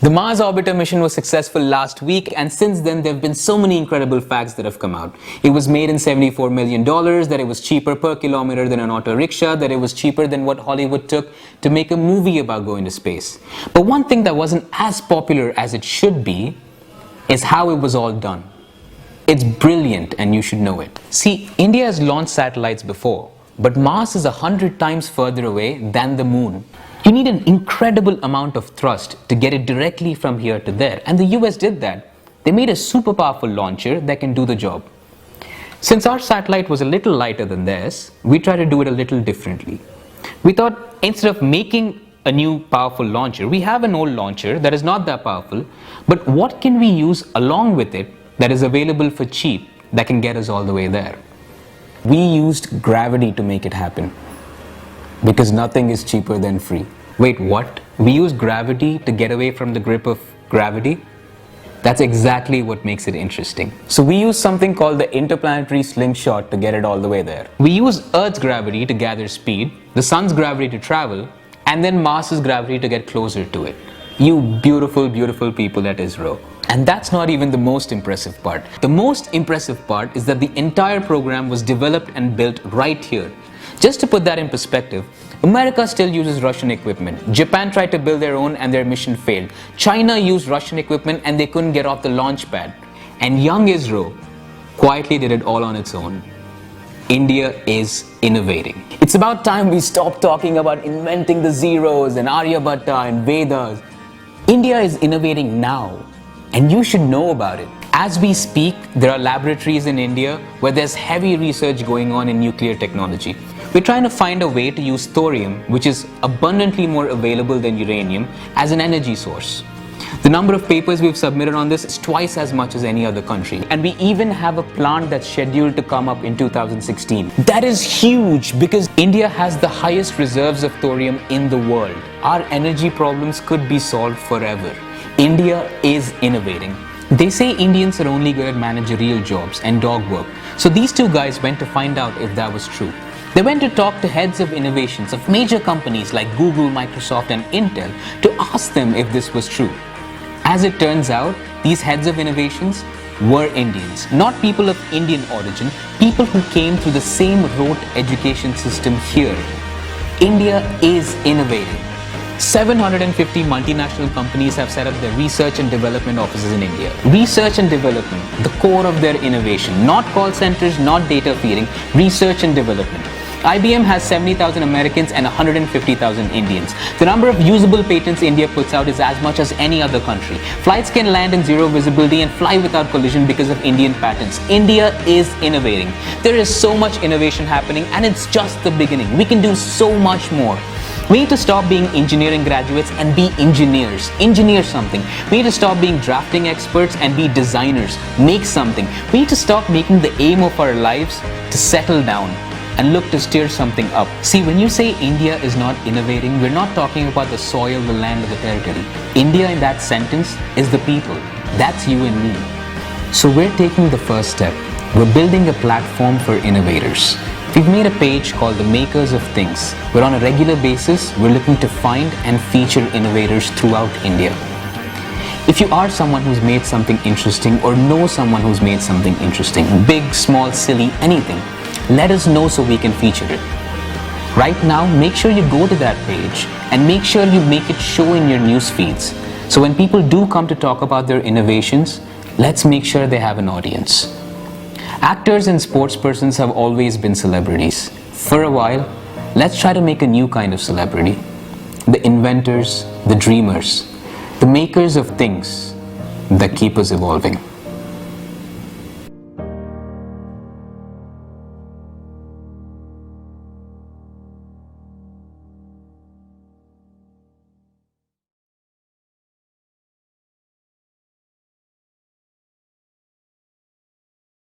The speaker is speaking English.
The Mars orbiter mission was successful last week, and since then there have been so many incredible facts that have come out. It was made in $74 million, that it was cheaper per kilometer than an auto rickshaw, that it was cheaper than what Hollywood took to make a movie about going to space. But one thing that wasn't as popular as it should be is how it was all done. It's brilliant and you should know it. See, India has launched satellites before, but Mars is 100 times further away than the moon. You need an incredible amount of thrust to get it directly from here to there, and the US did that. They made a super powerful launcher that can do the job. Since our satellite was a little lighter than theirs, we tried to do it a little differently. We thought instead of making a new powerful launcher, we have an old launcher that is not that powerful, but what can we use along with it that is available for cheap that can get us all the way there? We used gravity to make it happen, because nothing is cheaper than free. Wait, what? We use gravity to get away from the grip of gravity? That's exactly what makes it interesting. So we use something called the interplanetary slingshot to get it all the way there. We use Earth's gravity to gather speed, the sun's gravity to travel, and then Mars's gravity to get closer to it. You beautiful, beautiful people at ISRO. And that's not even the most impressive part. The most impressive part is that the entire program was developed and built right here. Just to put that in perspective, America still uses Russian equipment. Japan tried to build their own and their mission failed. China used Russian equipment and they couldn't get off the launch pad. And young ISRO quietly did it all on its own. India is innovating. It's about time we stop talking about inventing the zeros and Aryabhatta and Vedas. India is innovating now, and you should know about it. As we speak, there are laboratories in India where there's heavy research going on in nuclear technology. We're trying to find a way to use thorium, which is abundantly more available than uranium, as an energy source. The number of papers we've submitted on this is twice as much as any other country. And we even have a plant that's scheduled to come up in 2016. That is huge because India has the highest reserves of thorium in the world. Our energy problems could be solved forever. India is innovating. They say Indians are only good at managerial jobs and dog work. So these two guys went to find out if that was true. They went to talk to heads of innovations of major companies like Google, Microsoft and Intel to ask them if this was true. As it turns out, these heads of innovations were Indians, not people of Indian origin, people who came through the same rote education system here. India is innovating. 750 multinational companies have set up their research and development offices in India. Research and development, the core of their innovation, not call centers, not data feeding, research and development. IBM has 70,000 Americans and 150,000 Indians. The number of usable patents India puts out is as much as any other country. Flights can land in zero visibility and fly without collision because of Indian patents. India is innovating. There is so much innovation happening and it's just the beginning. We can do so much more. We need to stop being engineering graduates and be engineers. Engineer something. We need to stop being drafting experts and be designers. Make something. We need to stop making the aim of our lives to settle down and look to steer something up. See, when you say India is not innovating, we're not talking about the soil, the land, or the territory. India in that sentence is the people. That's you and me. So we're taking the first step. We're building a platform for innovators. We've made a page called The Makers of Things, where on a regular basis, we're looking to find and feature innovators throughout India. If you are someone who's made something interesting or know someone who's made something interesting, big, small, silly, anything, let us know so we can feature it. Right now, make sure you go to that page and make sure you make it show in your news feeds. So when people do come to talk about their innovations, let's make sure they have an audience. Actors and sportspersons have always been celebrities. For a while, let's try to make a new kind of celebrity. The inventors, the dreamers, the makers of things that keep us evolving.